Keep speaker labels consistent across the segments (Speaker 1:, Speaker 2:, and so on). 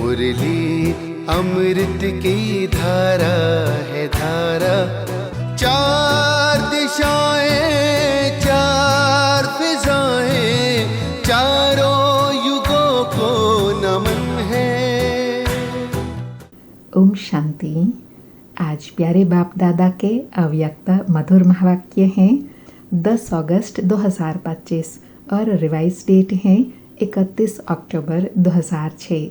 Speaker 1: मुरली अमृत की धारा है धारा। चार दिशाएं चार फिजाएं चारों युगों को नमन है।
Speaker 2: ओम शांति। आज प्यारे बाप दादा के अव्यक्त मधुर महावाक्य हैं 10 अगस्त 2025 और रिवाइज डेट है 31 अक्टूबर 2006।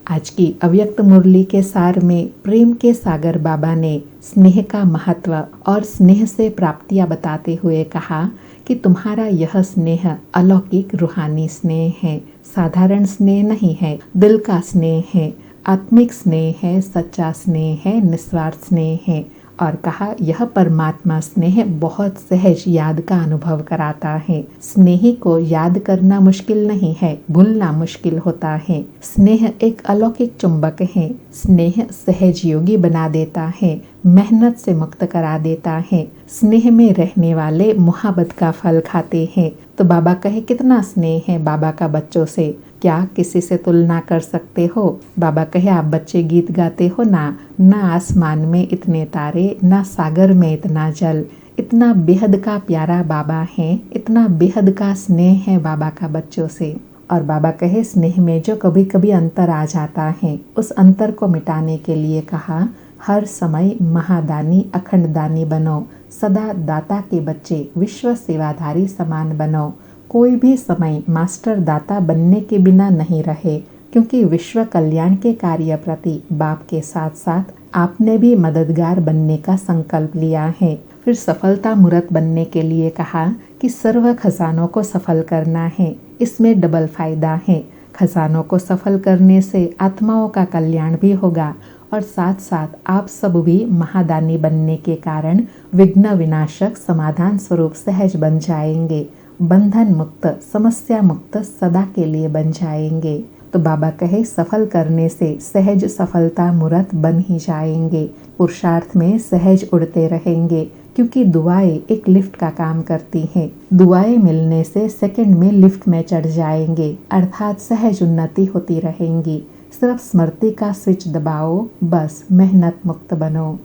Speaker 2: आज की अव्यक्त मुरली के सार में प्रेम के सागर बाबा ने स्नेह का महत्व और स्नेह से प्राप्तियां बताते हुए कहा कि तुम्हारा यह स्नेह अलौकिक रूहानी स्नेह है, साधारण स्नेह नहीं है, दिल का स्नेह है, आत्मिक स्नेह है, सच्चा स्नेह है, निस्वार्थ स्नेह है। और कहा यह परमात्मा स्नेह बहुत सहज याद का अनुभव कराता है। स्नेही को याद करना मुश्किल नहीं है, भूलना मुश्किल होता है। स्नेह एक अलौकिक चुंबक है। स्नेह सहज योगी बना देता है, मेहनत से मुक्त करा देता है। स्नेह में रहने वाले मुहब्बत का फल खाते हैं। तो बाबा कहे कितना स्नेह है बाबा का बच्चों से, क्या किसी से तुलना कर सकते हो? बाबा कहे आप बच्चे गीत गाते हो ना आसमान में इतने तारे, ना सागर में इतना जल। इतना बेहद का प्यारा बाबा है, इतना बेहद का स्नेह है बाबा का बच्चों से। और बाबा कहे स्नेह में जो कभी कभी अंतर आ जाता है, उस अंतर को मिटाने के लिए कहा हर समय महादानी अखंड दानी बनो, सदा दाता के बच्चे विश्व सेवाधारी समान बनो। कोई भी समय मास्टर दाता बनने के बिना नहीं रहे, क्योंकि विश्व कल्याण के कार्य प्रति बाप के साथ साथ आपने भी मददगार बनने का संकल्प लिया है। फिर सफलता मूर्त बनने के लिए कहा कि सर्व खजानों को सफल करना है। इसमें डबल फायदा है। खजानों को सफल करने से आत्माओं का कल्याण भी होगा और साथ साथ आप सब भी महादानी बनने के कारण विघ्न विनाशक समाधान स्वरूप सहज बन जाएंगे, बंधन मुक्त समस्या मुक्त सदा के लिए बन जाएंगे। तो बाबा कहे सफल करने से सहज सफलता मूर्त बन ही जाएंगे, पुरुषार्थ में सहज उड़ते रहेंगे, क्योंकि दुआएं एक लिफ्ट का काम करती हैं। दुआएं मिलने से सेकंड में लिफ्ट में चढ़ जाएंगे, अर्थात सहज उन्नति होती रहेंगी। सिर्फ स्मृति का स्विच दबाओ, बस मेहनत मुक्त बनो।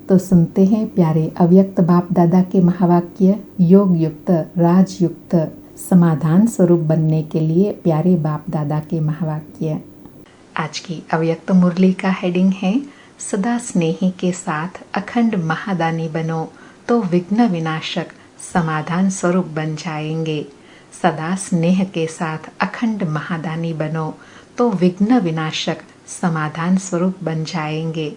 Speaker 2: तो सुनते हैं प्यारे अव्यक्त बाप दादा के महावाक्य, योग युक्त राजयुक्त समाधान स्वरूप बनने के लिए प्यारे बाप दादा के महावाक्य। आज की अव्यक्त मुरली का हेडिंग है सदा स्नेही के साथ अखंड महादानी बनो तो विघ्न विनाशक समाधान स्वरूप बन जाएंगे। सदा स्नेह के साथ अखंड महादानी बनो तो विघ्न विनाशक समाधान स्वरूप बन जाएंगे।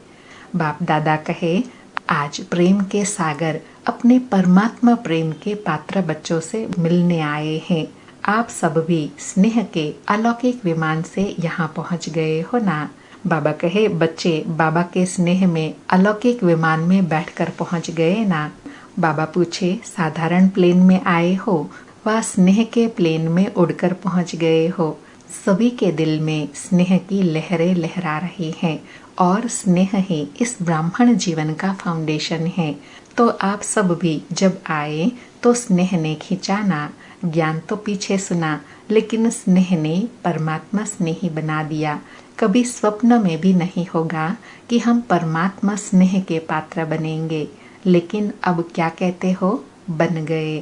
Speaker 2: बाप दादा कहे आज प्रेम के सागर अपने परमात्मा प्रेम के पात्र बच्चों से मिलने आए हैं। आप सब भी स्नेह के अलौकिक विमान से यहाँ पहुँच गए हो ना। बाबा कहे बच्चे बाबा के स्नेह में अलौकिक विमान में बैठकर पहुँच गए ना। बाबा पूछे साधारण प्लेन में आए हो व स्नेह के प्लेन में उड़कर पहुँच गए हो? सभी के दिल में स्नेह की लहरें लहरा रही हैं और स्नेह ही इस ब्राह्मण जीवन का फाउंडेशन है। तो आप सब भी जब आए तो स्नेह ने खींचा ना, ज्ञान तो पीछे सुना, लेकिन स्नेह ने परमात्मा स्नेही बना दिया। कभी स्वप्न में भी नहीं होगा कि हम परमात्मा स्नेह के पात्र बनेंगे, लेकिन अब क्या कहते हो, बन गए।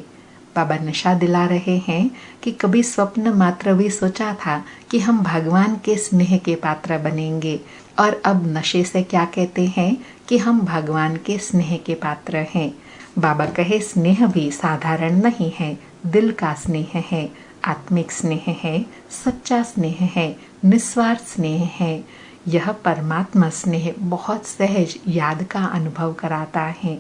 Speaker 2: बाबा नशा दिला रहे हैं कि कभी स्वप्न मात्र भी सोचा था कि हम भगवान के स्नेह के पात्र बनेंगे, और अब नशे से क्या कहते हैं कि हम भगवान के स्नेह के पात्र हैं। बाबा कहे स्नेह भी साधारण नहीं है, दिल का स्नेह है, आत्मिक स्नेह है, सच्चा स्नेह है, निस्वार्थ स्नेह है। यह परमात्मा स्नेह बहुत सहज याद का अनुभव कराता है।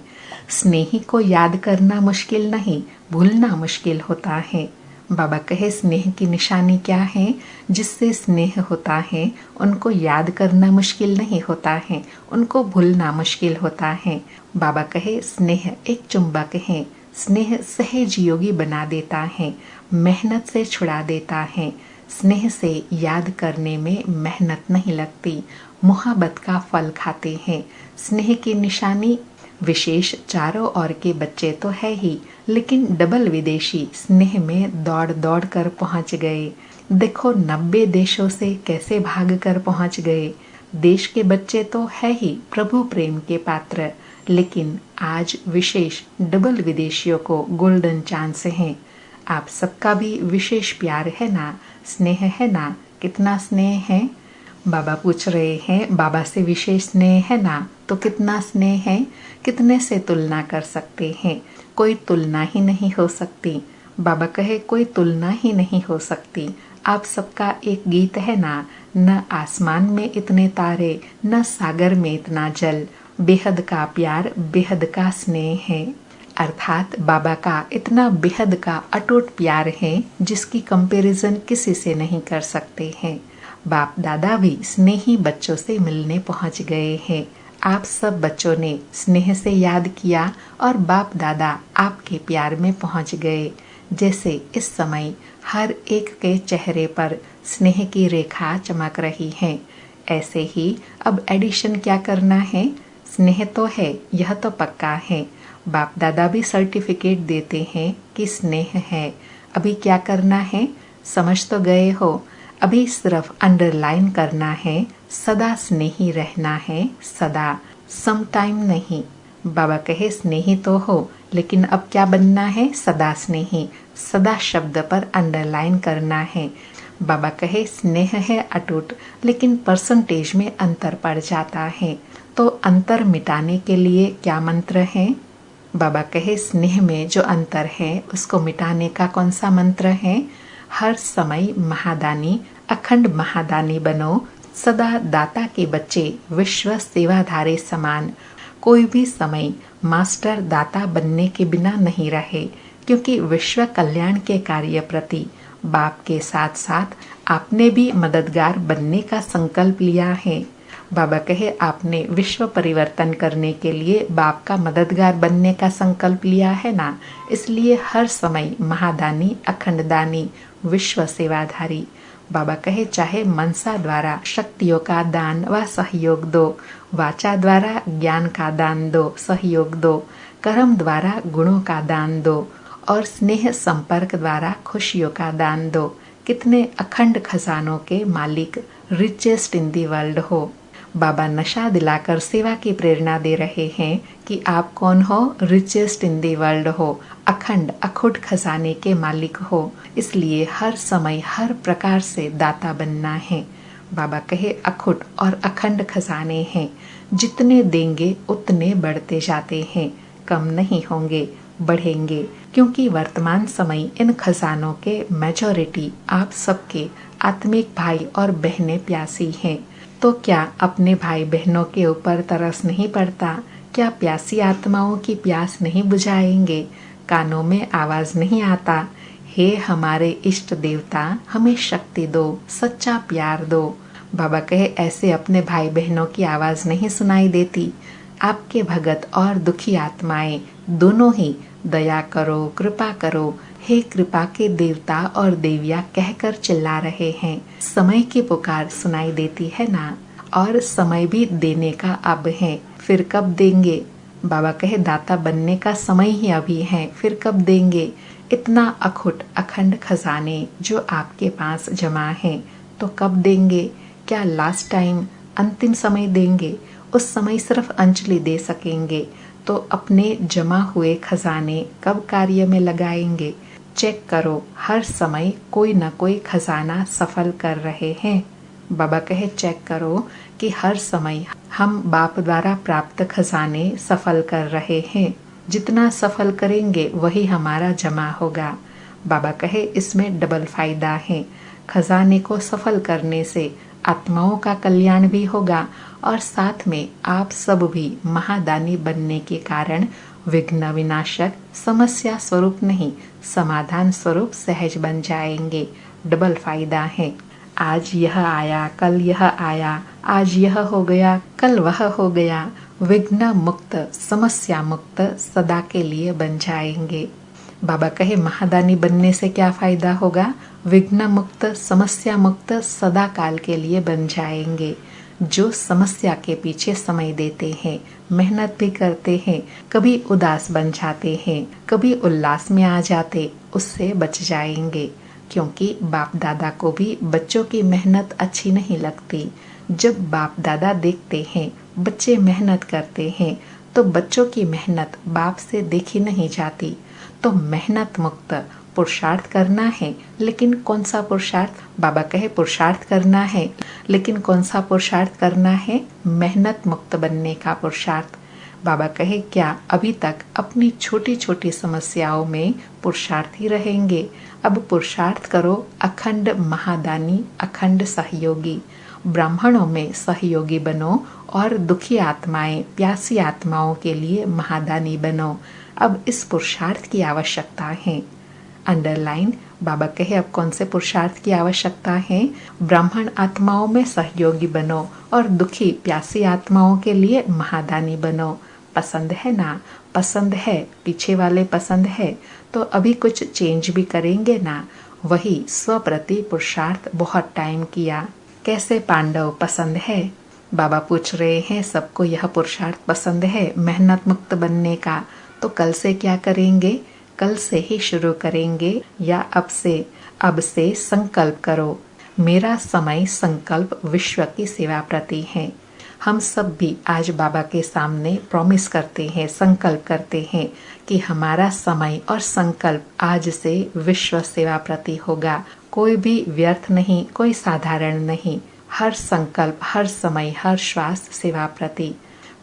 Speaker 2: स्नेही को याद करना मुश्किल नहीं, भूलना मुश्किल होता है। बाबा कहे स्नेह की निशानी क्या है? जिससे स्नेह होता है उनको याद करना मुश्किल नहीं होता है, उनको भूलना मुश्किल होता है। बाबा कहे स्नेह एक चुंबक है। स्नेह सहज योगी बना देता है, मेहनत से छुड़ा देता है। स्नेह से याद करने में मेहनत नहीं लगती, मुहब्बत का फल खाते हैं। स्नेह की निशानी विशेष चारों ओर के बच्चे तो है ही, लेकिन डबल विदेशी स्नेह में दौड़ दौड़ कर पहुंच गए। देखो 90 देशों से कैसे भाग कर पहुंच गए। देश के बच्चे तो है ही प्रभु प्रेम के पात्र, लेकिन आज विशेष डबल विदेशियों को गोल्डन चांस है। आप सबका भी विशेष प्यार है ना, स्नेह है ना? कितना स्नेह है? बाबा पूछ रहे हैं, बाबा से विशेष स्नेह है ना? तो कितना स्नेह है? कितने से तुलना कर सकते हैं? कोई तुलना ही नहीं हो सकती। बाबा कहे कोई तुलना ही नहीं हो सकती। आप सबका एक गीत है ना, न आसमान में इतने तारे, न सागर में इतना जल, बेहद का प्यार, बेहद का स्नेह है। अर्थात बाबा का इतना बेहद का अटूट प्यार है जिसकी कंपैरिजन किसी से नहीं कर सकते हैं। बाप दादा भी स्नेही बच्चों से मिलने पहुंच गए हैं। आप सब बच्चों ने स्नेह से याद किया और बाप दादा आपके प्यार में पहुंच गए। जैसे इस समय हर एक के चेहरे पर स्नेह की रेखा चमक रही है, ऐसे ही अब एडिशन क्या करना है? स्नेह तो है, यह तो पक्का है। बाप दादा भी सर्टिफिकेट देते हैं कि स्नेह है। अभी क्या करना है? समझ तो गए हो। अभी सिर्फ अंडरलाइन करना है, सदा स्नेही रहना है, सदा, सम टाइम नहीं। बाबा कहे स्नेही तो हो, लेकिन अब क्या बनना है? सदा स्नेही। सदा शब्द पर अंडरलाइन करना है। बाबा कहे स्नेह है अटूट, लेकिन परसेंटेज में अंतर पड़ जाता है। तो अंतर मिटाने के लिए क्या मंत्र है? बाबा कहे स्नेह में जो अंतर है उसको मिटाने का कौन सा मंत्र है? हर समय महादानी, अखंड महादानी बनो, सदा दाता के बच्चे, विश्व सेवाधारे समान। कोई भी समय मास्टर दाता बनने के बिना नहीं रहे, क्योंकि विश्व कल्याण के कार्य प्रति बाप के साथ साथ आपने भी मददगार बनने का संकल्प लिया है। बाबा कहे आपने विश्व परिवर्तन करने के लिए बाप का मददगार बनने का संकल्प लिया है ना, इसलिए हर समय महादानी, अखंडदानी, विश्व सेवाधारी। बाबा कहे चाहे मनसा द्वारा शक्तियों का दान व सहयोग दो, वाचा द्वारा ज्ञान का दान दो, सहयोग दो, कर्म द्वारा गुणों का दान दो और स्नेह संपर्क द्वारा खुशियों का दान दो। कितने अखंड खजानों के मालिक, रिचेस्ट इन दी वर्ल्ड हो। बाबा नशा दिलाकर सेवा की प्रेरणा दे रहे हैं कि आप कौन हो? रिचेस्ट इन दी वर्ल्ड हो, अखंड अखुट खजाने के मालिक हो। इसलिए हर समय हर प्रकार से दाता बनना है। बाबा कहे अखुट और अखंड खजाने हैं, जितने देंगे उतने बढ़ते जाते हैं, कम नहीं होंगे, बढ़ेंगे। क्योंकि वर्तमान समय इन खजानों के मेजॉरिटी आप सबके आत्मिक भाई और बहनें प्यासी हैं। तो क्या अपने भाई बहनों के ऊपर तरस नहीं पड़ता? क्या प्यासी आत्माओं की प्यास नहीं बुझाएंगे? कानों में आवाज नहीं आता, हे हमारे इष्ट देवता हमें शक्ति दो, सच्चा प्यार दो। बाबा कहे ऐसे अपने भाई बहनों की आवाज नहीं सुनाई देती। आपके भगत और दुखी आत्माएं दोनों ही दया करो, कृपा करो, हे कृपा के देवता और देविया कहकर चिल्ला रहे हैं। समय की पुकार सुनाई देती है ना, और समय भी देने का अब है, फिर कब देंगे? बाबा कहे दाता बनने का समय ही अभी है, फिर कब देंगे? इतना अखुट अखंड खजाने जो आपके पास जमा है, तो कब देंगे? क्या लास्ट टाइम अंतिम समय देंगे? उस समय सिर्फ अंजलि दे सकेंगे, तो अपने जमा हुए खजाने कब कार्य में लगाएंगे? चेक करो, हर समय कोई न कोई खजाना सफल कर रहे हैं। बाबा कहे चेक करो कि हर समय हम बाप द्वारा प्राप्त खजाने सफल कर रहे हैं। जितना सफल करेंगे वही हमारा जमा होगा। बाबा कहे इसमें डबल फायदा है। खजाने को सफल करने से आत्माओं का कल्याण भी होगा और साथ में आप सब भी महादानी बनने के कारण विघ्न विनाशक, समस्या स्वरूप नहीं, समाधान स्वरूप सहज बन जाएंगे। डबल फायदा है। आज यह आया, कल यह आया, आज यह हो गया, कल वह हो गया। विघ्न मुक्त, समस्या मुक्त सदा के लिए बन जाएंगे। बाबा कहे महादानी बनने से क्या फायदा होगा? विघ्न मुक्त, समस्या मुक्त सदा काल के लिए बन जाएंगे। जो समस्या के पीछे समय देते हैं, मेहनत भी करते हैं, कभी उदास बन जाते हैं, कभी उल्लास में आ जाते, उससे बच जाएंगे। क्योंकि बाप दादा को भी बच्चों की मेहनत अच्छी नहीं लगती। जब बाप दादा देखते हैं बच्चे मेहनत करते हैं तो बच्चों की मेहनत बाप से देखी नहीं जाती। तो मेहनत मुक्त पुरुषार्थ करना है, लेकिन कौन सा पुरुषार्थ? बाबा कहे पुरुषार्थ करना है, लेकिन कौन सा पुरुषार्थ करना है? मेहनत मुक्त बनने का पुरुषार्थ। बाबा कहे क्या अभी तक अपनी छोटी छोटी समस्याओं में पुरुषार्थी रहेंगे? अब पुरुषार्थ करो अखंड महादानी, अखंड सहयोगी। ब्राह्मणों में सहयोगी बनो और दुखी आत्माएं, प्यासी आत्माओं के लिए महादानी बनो। अब इस पुरुषार्थ की आवश्यकता है। अंडरलाइन। बाबा कहे अब कौन से पुरुषार्थ की आवश्यकता है? ब्राह्मण आत्माओं में सहयोगी बनो और दुखी प्यासी आत्माओं के लिए महादानी बनो। पसंद है ना? पसंद है, पीछे वाले पसंद है, तो अभी कुछ चेंज भी करेंगे ना। वही स्वप्रति पुरुषार्थ बहुत टाइम किया। कैसे पांडव पसंद है? बाबा पूछ रहे हैं सबको यह पुरुषार्थ पसंद है मेहनत मुक्त बनने का। तो कल से क्या करेंगे? कल से ही शुरू करेंगे या अब से संकल्प करो। मेरा समय संकल्प विश्व की सेवा प्रति है। हम सब भी आज बाबा के सामने प्रॉमिस करते हैं, संकल्प करते हैं कि हमारा समय और संकल्प आज से विश्व सेवा प्रति होगा। कोई भी व्यर्थ नहीं, कोई साधारण नहीं। हर संकल्प, हर समय, हर श्वास सेवा प्रति।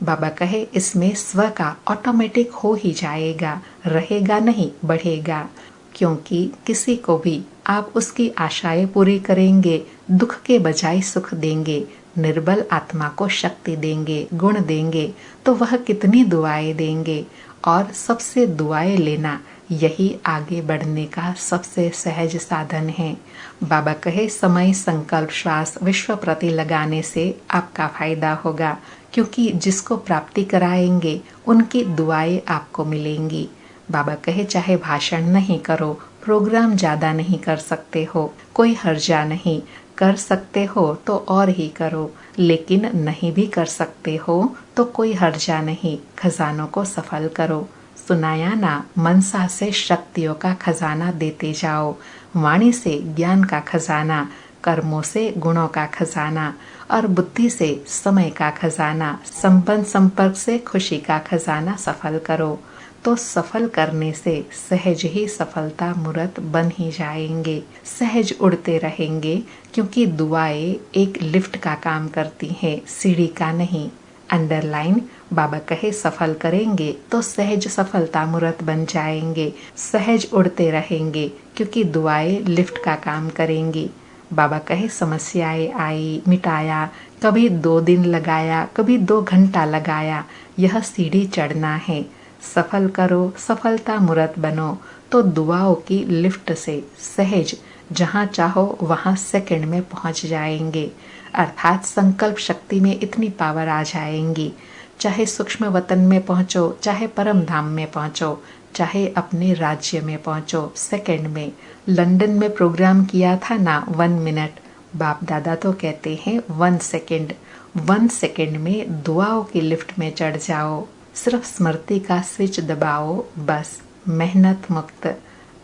Speaker 2: बाबा कहे इसमें स्व का ऑटोमेटिक हो ही जाएगा, रहेगा नहीं, बढ़ेगा। क्योंकि किसी को भी आप उसकी आशाएं पूरी करेंगे, दुख के बजाय सुख देंगे, निर्बल आत्मा को शक्ति देंगे, गुण देंगे, तो वह कितनी दुआएं देंगे। और सबसे दुआएं लेना यही आगे बढ़ने का सबसे सहज साधन है। बाबा कहे समय संकल्प श्वास विश्व प्रति लगाने से आपका फायदा होगा, क्योंकि जिसको प्राप्ति कराएंगे उनकी दुआएं आपको मिलेंगी। बाबा कहे चाहे भाषण नहीं करो, प्रोग्राम ज्यादा नहीं कर सकते हो, कोई हर्जा नहीं, कर सकते हो तो और ही करो, लेकिन नहीं भी कर सकते हो तो कोई हर्जा नहीं, खजानों को सफल करो। सुनाया ना, मनसा से शक्तियों का खजाना देते जाओ, वाणी से ज्ञान का खजाना, कर्मों से गुणों का खजाना और बुद्धि से समय का खजाना, संपन्न संपर्क से खुशी का खजाना सफल करो। तो सफल करने से सहज ही सफलता मूर्त बन ही जाएंगे, सहज उड़ते रहेंगे, क्योंकि दुआएं एक लिफ्ट का काम करती हैं, सीढ़ी का नहीं। अंडरलाइन। बाबा कहे सफल करेंगे तो सहज सफलता मूर्त बन जाएंगे, सहज उड़ते रहेंगे, क्योंकि दुआएं लिफ्ट का काम करेंगी। बाबा कहे समस्याएं आई, मिटाया, कभी 2 दिन लगाया, कभी 2 घंटा लगाया, यह सीढ़ी चढ़ना है। सफल करो, सफलता मूर्त बनो, तो दुआओं की लिफ्ट से सहज जहाँ चाहो वहाँ सेकंड में पहुँच जाएंगे। अर्थात संकल्प शक्ति में इतनी पावर आ जाएंगी। चाहे सूक्ष्म वतन में पहुँचो, चाहे परम धाम में पहुँचो, चाहे अपने राज्य में पहुँचो, सेकंड में। लंदन में प्रोग्राम किया था ना 1 मिनट, बाप दादा तो कहते हैं 1 सेकंड। 1 सेकंड में दुआओं की लिफ्ट में चढ़ जाओ, सिर्फ स्मृति का स्विच दबाओ, बस मेहनत मुक्त।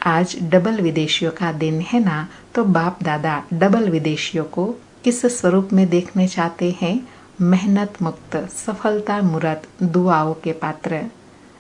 Speaker 2: आज डबल विदेशियों का दिन है ना, तो बाप दादा डबल विदेशियों को किस स्वरूप में देखने चाहते हैं? मेहनत मुक्त, सफलता मूर्त, दुआओं के पात्र।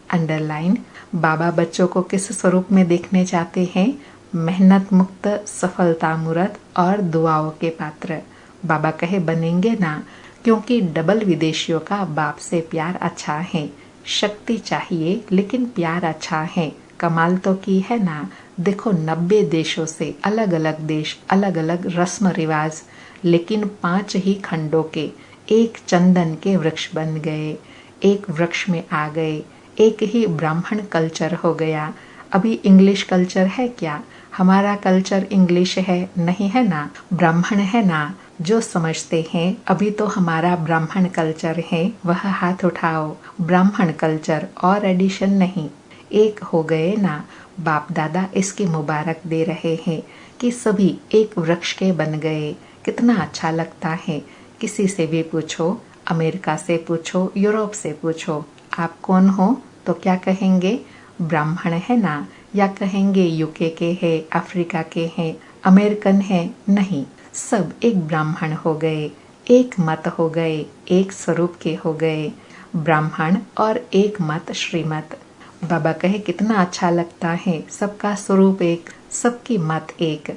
Speaker 2: अंडरलाइन। बाबा बच्चों को किस स्वरूप में देखने चाहते हैं? मेहनत मुक्त, सफलता मूर्त और दुआओं के पात्र। बाबा कहे बनेंगे ना, क्योंकि डबल विदेशियों का बाप से प्यार अच्छा है। शक्ति चाहिए लेकिन प्यार अच्छा है। कमाल तो की है ना। देखो 90 देशों से अलग अलग देश, अलग अलग रस्म रिवाज, लेकिन 5 ही खंडों के एक चंदन के वृक्ष बन गए, एक वृक्ष में आ गए, एक ही ब्राह्मण कल्चर हो गया। अभी इंग्लिश कल्चर है क्या? हमारा कल्चर इंग्लिश है नहीं, है ना, ब्राह्मण है ना। जो समझते हैं अभी तो हमारा ब्राह्मण कल्चर है, वह हाथ उठाओ। ब्राह्मण कल्चर और एडिशन नहीं, एक हो गए ना। बाप दादा इसकी मुबारक दे रहे हैं कि सभी एक वृक्ष के बन गए। कितना अच्छा लगता है। किसी से भी पूछो, अमेरिका से पूछो, यूरोप से पूछो, आप कौन हो, तो क्या कहेंगे? ब्राह्मण है ना, या कहेंगे यूके के हैं, अफ्रीका के हैं, अमेरिकन हैं, नहीं, सब एक ब्राह्मण हो गए, एक मत हो गए, एक स्वरूप के हो गए, ब्राह्मण और एक मत श्रीमत। बाबा कहे कितना अच्छा लगता है, सबका स्वरूप एक, सबकी मत एक।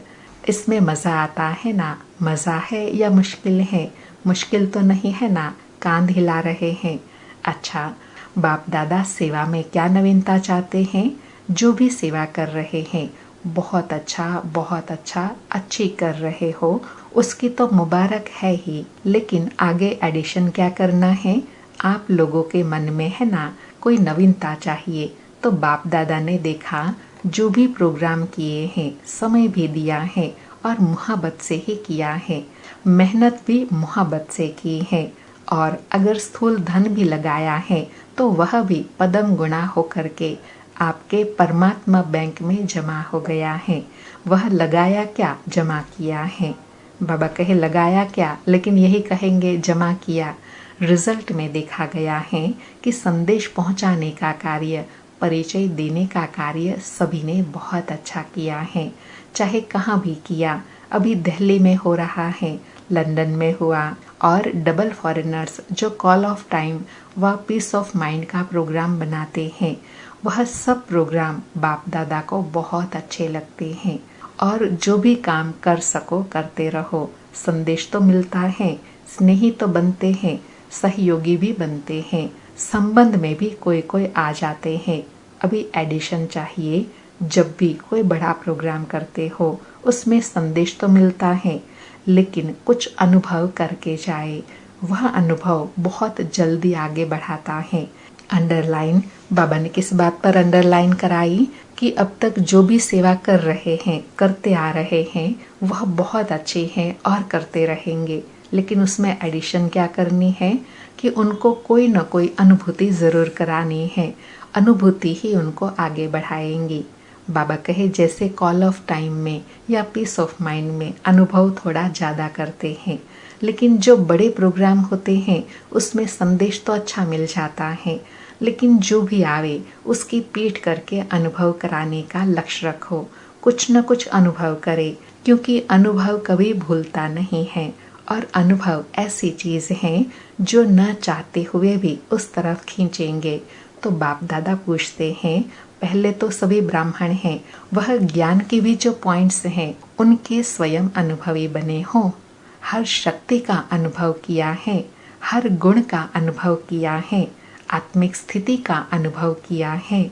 Speaker 2: इसमें मज़ा आता है ना? मज़ा है या मुश्किल है? मुश्किल तो नहीं है ना? कांध हिला रहे हैं। अच्छा, बाप दादा सेवा में क्या नवीनता चाहते हैं? जो भी सेवा कर रहे हैं, बहुत अच्छा, अच्छी कर रहे हो, उसकी तो मुबारक है ही, लेकिन आगे एडिशन क्या करना है? आप लोगों के मन में है ना कोई नवीनता चाहिए। तो बाप दादा ने देखा जो भी प्रोग्राम किए हैं, समय भी दिया है और मुहब्बत से ही किया है, मेहनत भी मुहब्बत से की है, और अगर स्थूल धन भी लगाया है तो वह भी पदम गुणा होकर के आपके परमात्मा बैंक में जमा हो गया है। वह लगाया क्या, जमा किया है। बाबा कहे लगाया क्या, लेकिन यही कहेंगे जमा किया। रिजल्ट में देखा गया है कि संदेश पहुंचाने का कार्य, परिचय देने का कार्य सभी ने बहुत अच्छा किया है, चाहे कहाँ भी किया। अभी दिल्ली में हो रहा है, लंदन में हुआ, और डबल फॉरेनर्स जो कॉल ऑफ टाइम व पीस ऑफ माइंड का प्रोग्राम बनाते हैं, वह सब प्रोग्राम बाप दादा को बहुत अच्छे लगते हैं। और जो भी काम कर सको करते रहो, संदेश तो मिलता है, स्नेही तो बनते हैं, सहयोगी भी बनते हैं, संबंध में भी कोई कोई आ जाते हैं। अभी एडिशन चाहिए, जब भी कोई बड़ा प्रोग्राम करते हो उसमें संदेश तो मिलता है, लेकिन कुछ अनुभव करके जाए, वह अनुभव बहुत जल्दी आगे बढ़ाता है। अंडरलाइन, बाबा ने किस बात पर अंडरलाइन कराई कि अब तक जो भी सेवा कर रहे हैं, करते आ रहे हैं, वह बहुत अच्छे हैं और करते रहेंगे, लेकिन उसमें एडिशन क्या करनी है कि उनको कोई न कोई अनुभूति ज़रूर करानी है। अनुभूति ही उनको आगे बढ़ाएंगी। बाबा कहे जैसे कॉल ऑफ टाइम में या पीस ऑफ माइंड में अनुभव थोड़ा ज़्यादा करते हैं, लेकिन जो बड़े प्रोग्राम होते हैं उसमें संदेश तो अच्छा मिल जाता है, लेकिन जो भी आवे उसकी पीठ करके अनुभव कराने का लक्ष्य रखो। कुछ न कुछ अनुभव करे, क्योंकि अनुभव कभी भूलता नहीं है, और अनुभव ऐसी चीज़ है जो न चाहते हुए भी उस तरफ खींचेंगे। तो बाप दादा पूछते हैं, पहले तो सभी ब्राह्मण हैं, वह ज्ञान के भी जो पॉइंट्स हैं उनके स्वयं अनुभवी बने हो, हर शक्ति का अनुभव किया है, हर गुण का अनुभव किया है, आत्मिक स्थिति का अनुभव किया है,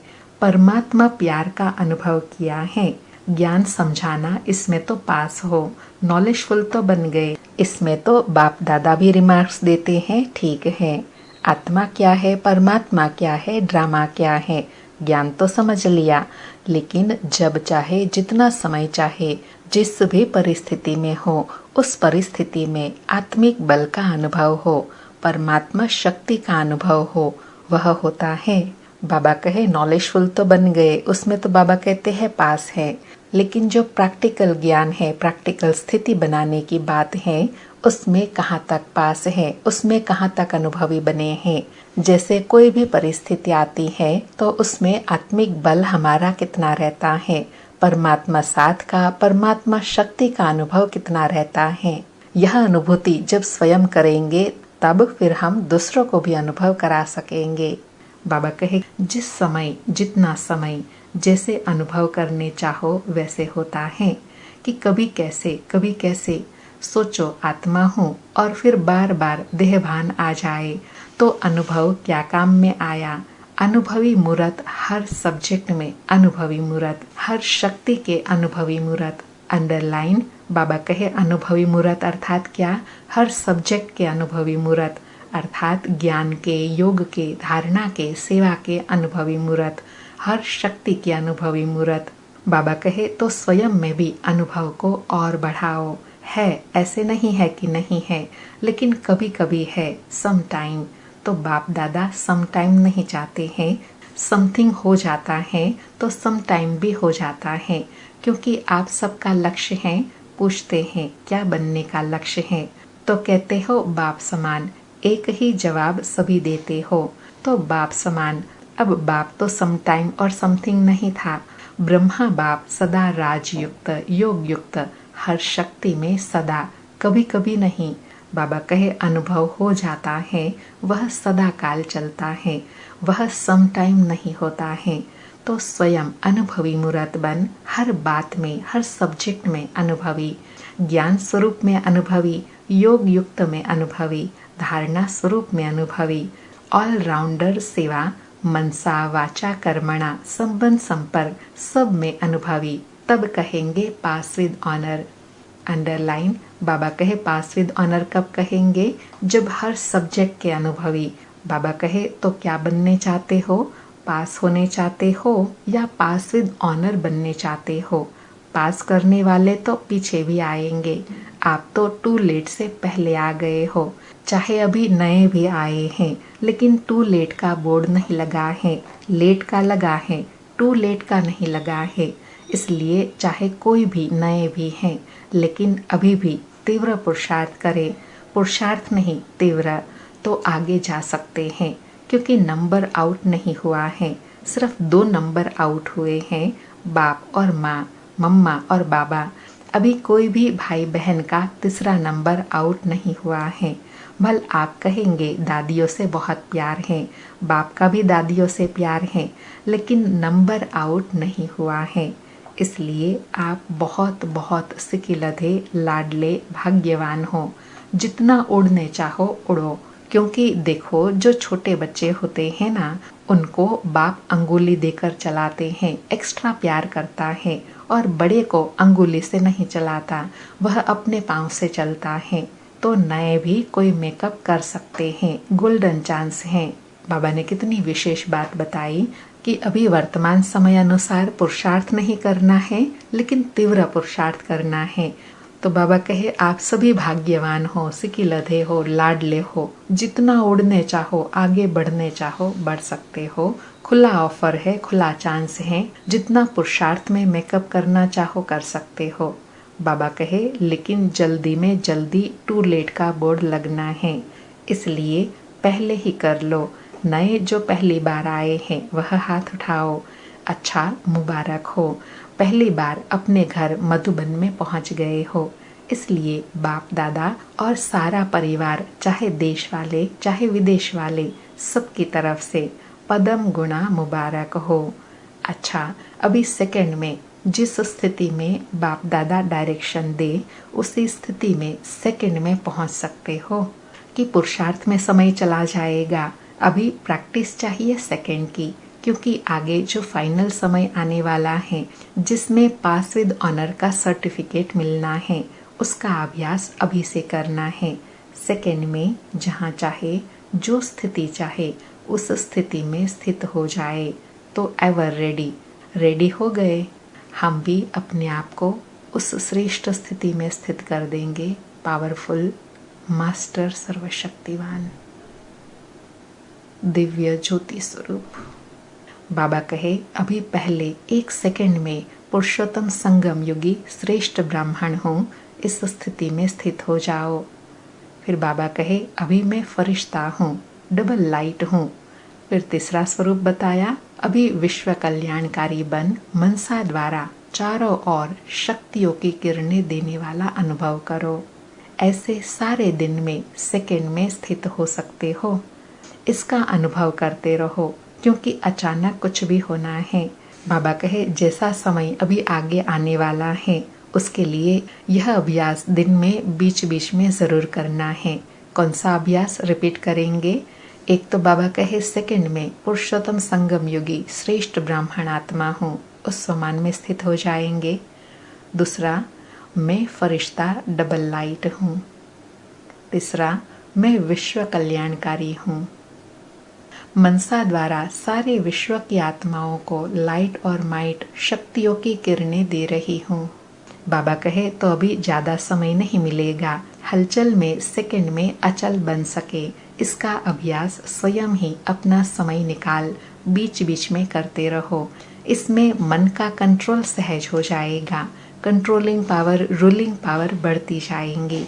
Speaker 2: परमात्मा प्यार का अनुभव किया है। ज्ञान समझाना, इसमें तो पास हो, नॉलेजफुल तो बन गए। इसमें तो बाप दादा भी रिमार्क्स देते हैं, ठीक है, आत्मा क्या है, परमात्मा क्या है, ड्रामा क्या है, ज्ञान तो समझ लिया, लेकिन जब चाहे, जितना समय चाहे, जिस भी परिस्थिति में हो, उस परिस्थिति में आत्मिक बल का अनुभव हो, परमात्मा शक्ति का अनुभव हो, वह होता है। बाबा कहे नॉलेजफुल तो बन गए, उसमें तो बाबा कहते हैं पास है, लेकिन जो प्रैक्टिकल ज्ञान है, प्रैक्टिकल स्थिति बनाने की बात है, उसमें कहाँ तक पास है, उसमें कहाँ तक अनुभवी बने हैं। जैसे कोई भी परिस्थिति आती है तो उसमें आत्मिक बल हमारा कितना रहता है, परमात्मा साथ का, परमात्मा शक्ति का अनुभव कितना रहता है। यह अनुभूति जब स्वयं करेंगे तब फिर हम दूसरों को भी अनुभव करा सकेंगे। बाबा कहे जिस समय, जितना समय, जैसे अनुभव करने चाहो वैसे होता है, कि कभी कैसे सोचो आत्मा हूँ और फिर बार बार देहभान आ जाए तो अनुभव क्या काम में आया। अनुभवी मूर्त हर सब्जेक्ट में, अनुभवी मूर्त हर शक्ति के अनुभवी मूर्त। अंडरलाइन, बाबा कहे अनुभवी मूर्त अर्थात क्या, हर सब्जेक्ट के अनुभवी मूर्त, अर्थात ज्ञान के, योग के, धारणा के, सेवा के अनुभवी मूर्त, हर शक्ति की अनुभवी मूर्त। बाबा कहे तो स्वयं में भी अनुभव को और बढ़ाओ। है, ऐसे नहीं है कि नहीं है, लेकिन कभी कभी है, सम टाइम। तो बाप दादा सम टाइम नहीं चाहते हैं, समथिंग हो जाता है तो सम टाइम भी हो जाता है, क्योंकि आप सबका लक्ष्य है। पूछते हैं क्या बनने का लक्ष्य है, तो कहते हो बाप समान। एक ही जवाब सभी देते हो, तो बाप समान। अब बाप तो सम टाइम और समथिंग नहीं था, ब्रह्मा बाप सदा राजयुक्त, योग युक्त, हर शक्ति में सदा, कभी कभी नहीं। बाबा कहे अनुभव हो जाता है, वह सदा काल चलता है, वह सम टाइम नहीं होता है। तो स्वयं अनुभवी मूर्त बन, हर बात में, हर सब्जेक्ट में अनुभवी, ज्ञान स्वरूप में अनुभवी, योग युक्त में अनुभवी, धारणा स्वरूप में अनुभवी, ऑलराउंडर सेवा, मनसा वाचा कर्मणा, संबंध संपर्क सब में अनुभवी। तब कहेंगे पास विद ऑनर। अंडरलाइन, बाबा कहे पास विद ऑनर कब कहेंगे? जब हर सब्जेक्ट के अनुभवी। बाबा कहे तो क्या बनने चाहते हो? पास होने चाहते हो या पास विद ऑनर बनने चाहते हो? पास करने वाले तो पीछे भी आएंगे, आप तो टू लेट से पहले आ गए हो। चाहे अभी नए भी आए हैं, लेकिन टू लेट का बोर्ड नहीं लगा है, लेट का लगा है, टू लेट का नहीं लगा है। इसलिए चाहे कोई भी नए भी हैं, लेकिन अभी भी तीव्र पुरुषार्थ करें, पुरुषार्थ नहीं तीव्र, तो आगे जा सकते हैं। क्योंकि नंबर आउट नहीं हुआ है, सिर्फ 2 नंबर आउट हुए हैं, बाप और माँ, मम्मा और बाबा। अभी कोई भी भाई बहन का तीसरा नंबर आउट नहीं हुआ है। भल आप कहेंगे दादियों से बहुत प्यार है, बाप का भी दादियों से प्यार है, लेकिन नंबर आउट नहीं हुआ है। इसलिए आप बहुत बहुत सिकिलधे, लाडले, भाग्यवान हो। जितना उड़ने चाहो उड़ो। क्योंकि देखो जो छोटे बच्चे होते हैं ना, उनको बाप अंगुली देकर चलाते हैं, एक्स्ट्रा प्यार करता है। और बड़े को अंगुली से नहीं चलाता, वह अपने पाँव से चलता है। तो नए भी कोई मेकअप कर सकते हैं, गोल्डन चांस है। बाबा ने कितनी विशेष बात बताई कि अभी वर्तमान समय अनुसार पुरुषार्थ नहीं करना है, लेकिन तीव्र पुरुषार्थ करना है। तो बाबा कहे आप सभी भाग्यवान हो, सिकिलधे हो, लाडले हो। जितना उड़ने चाहो, आगे बढ़ने चाहो, बढ़ सकते हो। खुला ऑफर है, खुला चांस है। जितना पुरुषार्थ में मेकअप करना चाहो कर सकते हो। बाबा कहे लेकिन जल्दी में जल्दी टू लेट का बोर्ड लगना है, इसलिए पहले ही कर लो। नए जो पहली बार आए हैं वह हाथ उठाओ। अच्छा, मुबारक हो, पहली बार अपने घर मधुबन में पहुंच गए हो। इसलिए बाप दादा और सारा परिवार, चाहे देश वाले चाहे विदेश वाले, सबकी तरफ से पदम गुणा मुबारक हो। अच्छा, अभी सेकंड में जिस स्थिति में बाप दादा डायरेक्शन दे, उसी स्थिति में सेकंड में पहुंच सकते हो। कि पुरुषार्थ में समय चला जाएगा, अभी प्रैक्टिस चाहिए सेकंड की। क्योंकि आगे जो फाइनल समय आने वाला है, जिसमें पास विद ऑनर का सर्टिफिकेट मिलना है, उसका अभ्यास अभी से करना है। सेकंड में जहाँ चाहे, जो स्थिति चाहे, उस स्थिति में स्थित हो जाए तो एवर रेडी। रेडी हो गए, हम भी अपने आप को उस श्रेष्ठ स्थिति में स्थित कर देंगे। पावरफुल मास्टर, सर्वशक्तिवान, दिव्य ज्योति स्वरूप। बाबा कहे अभी पहले 1 सेकंड में पुरुषोत्तम संगम युगी श्रेष्ठ ब्राह्मण हूँ, इस स्थिति में स्थित हो जाओ। फिर बाबा कहे अभी मैं फरिश्ता हूँ, डबल लाइट हूँ। फिर तीसरा स्वरूप बताया, अभी विश्व कल्याणकारी बन मनसा द्वारा चारों ओर शक्तियों की किरणें देने वाला अनुभव करो। ऐसे सारे दिन में सेकंड में स्थित हो सकते हो। इसका अनुभव करते रहो, क्योंकि अचानक कुछ भी होना है। बाबा कहे जैसा समय अभी आगे आने वाला है, उसके लिए यह अभ्यास दिन में बीच बीच में ज़रूर करना है। कौन सा अभ्यास रिपीट करेंगे? एक तो बाबा कहे सेकंड में पुरुषोत्तम संगम योगी श्रेष्ठ ब्राह्मण आत्मा हूँ, उस समान में स्थित हो जाएंगे। दूसरा, मैं फरिश्ता डबल लाइट हूँ। तीसरा, मैं विश्व कल्याणकारी हूँ। मनसा द्वारा सारे विश्व की आत्माओं को लाइट और माइट शक्तियों की किरणें दे रही हूँ। बाबा कहे तो अभी ज़्यादा समय नहीं मिलेगा, हलचल में सेकंड में अचल बन सके, इसका अभ्यास स्वयं ही अपना समय निकाल बीच बीच में करते रहो। इसमें मन का कंट्रोल सहज हो जाएगा, कंट्रोलिंग पावर, रूलिंग पावर बढ़ती जाएंगी।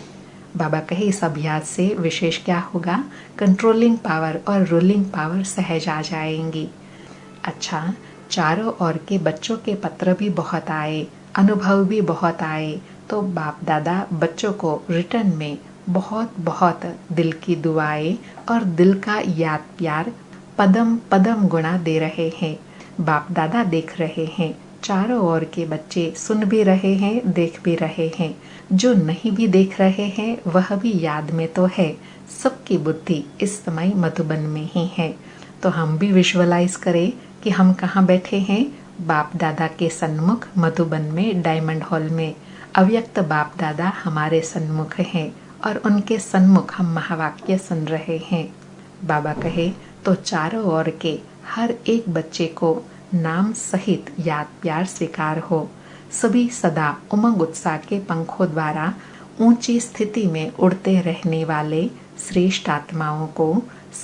Speaker 2: बाबा कहे इस अभ्यास से विशेष क्या होगा? कंट्रोलिंग पावर और रूलिंग पावर सहज आ जाएंगी। अच्छा, चारों ओर के बच्चों के पत्र भी बहुत आए, अनुभव भी बहुत आए, तो बाप दादा बच्चों को रिटर्न में बहुत बहुत दिल की दुआएं और दिल का याद प्यार पदम पदम गुणा दे रहे हैं। बाप दादा देख रहे हैं, चारों ओर के बच्चे सुन भी रहे हैं, देख भी रहे हैं। जो नहीं भी देख रहे हैं वह भी याद में तो है। सबकी बुद्धि इस समय मधुबन में ही है। तो हम भी विजुअलाइज करें कि हम कहाँ बैठे हैं, बाप दादा के सन्मुख मधुबन में डायमंड हॉल में। अव्यक्त बाप दादा हमारे सन्मुख हैं और उनके सन्मुख हम महावाक्य सुन रहे हैं। बाबा कहे तो चारों ओर के हर एक बच्चे को नाम सहित याद प्यार स्वीकार हो। सभी सदा उमंग उत्साह के पंखों द्वारा ऊंची स्थिति में उड़ते रहने वाले श्रेष्ठ आत्माओं को,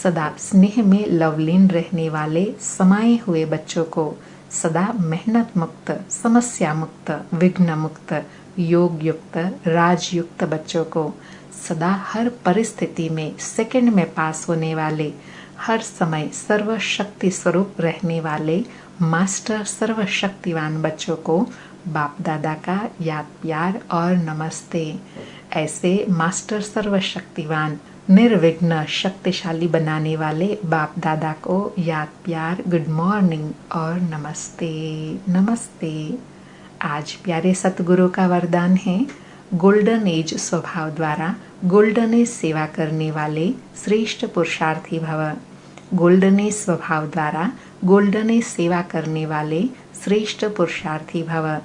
Speaker 2: सदा स्नेह में लवलीन रहने वाले समाये हुए बच्चों को, सदा मेहनत मुक्त, समस्या मुक्त, विघ्न मुक्त, योग युक्त, राजयुक्त बच्चों को, सदा हर परिस्थिति में सेकंड में पास होने वाले, हर समय सर्वशक्ति स्वरूप रहने वाले मास्टर सर्वशक्तिवान बच्चों को बाप दादा का याद प्यार और नमस्ते। ऐसे मास्टर सर्वशक्तिवान निर्विघ्न शक्तिशाली बनाने वाले बाप दादा को याद प्यार गुड मॉर्निंग और नमस्ते नमस्ते। आज प्यारे सतगुरु का वरदान है, गोल्डन एज स्वभाव द्वारा गोल्डन एज सेवा करने वाले श्रेष्ठ पुरुषार्थी भव। गोल्डन एज स्वभाव द्वारा गोल्डन एज सेवा करने वाले श्रेष्ठ पुरुषार्थी भव।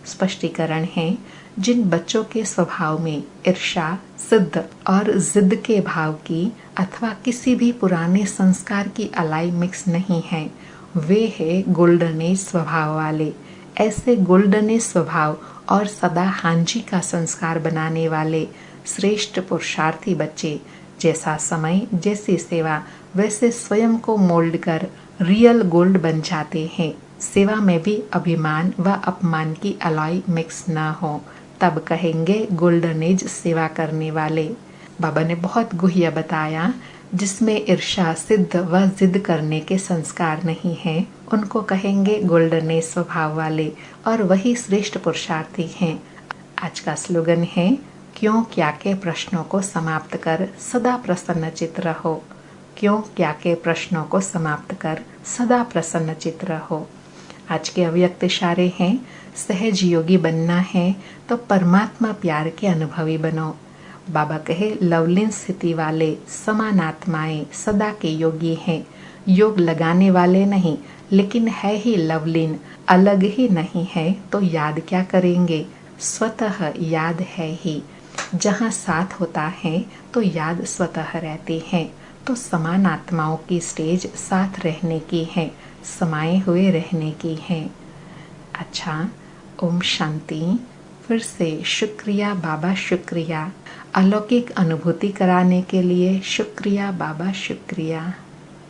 Speaker 2: स्पष्टीकरण है, जिन बच्चों के स्वभाव में ईर्ष्या, सिद्ध और जिद के भाव की अथवा किसी भी पुराने संस्कार की अलाई मिक्स नहीं है, वे है गोल्डन एज स्वभाव वाले। ऐसे गोल्डन एज स्वभाव और सदा हांजी का संस्कार बनाने वाले श्रेष्ठ पुरुषार्थी बच्चे जैसा समय, जैसी सेवा, वैसे स्वयं को मोल्ड कर रियल गोल्ड बन जाते हैं। सेवा में भी अभिमान व अपमान की अलाई मिक्स ना हो, तब कहेंगे गोल्डन एज सेवा करने वाले। बाबा ने बहुत गुह्य बताया, जिसमें ईर्ष्या, सिद्ध व जिद करने के संस्कार नहीं है, उनको कहेंगे गोल्डन एज स्वभाव वाले, और वही श्रेष्ठ पुरुषार्थी हैं। आज का स्लोगन है, क्यों क्या के प्रश्नों को समाप्त कर सदा प्रसन्न चित्त रहो। क्यों क्या के प्रश्नों को समाप्त कर सदा प्रसन्न चित्त रहो। आज के अव्यक्त इशारे हैं, सहज योगी बनना है तो परमात्मा प्यार के अनुभवी बनो। बाबा कहे, लवलीन स्थिति वाले समान आत्माएं सदा के योगी हैं। योग लगाने वाले नहीं, लेकिन है ही लवलीन, अलग ही नहीं है तो याद क्या करेंगे, स्वतः याद है ही। जहाँ साथ होता है तो याद स्वतः रहती है। तो समान आत्माओं की स्टेज साथ रहने की है, समाये हुए रहने की है। अच्छा, ओम शांति। फिर से शुक्रिया बाबा, शुक्रिया। अलौकिक अनुभूति कराने के लिए शुक्रिया बाबा, शुक्रिया।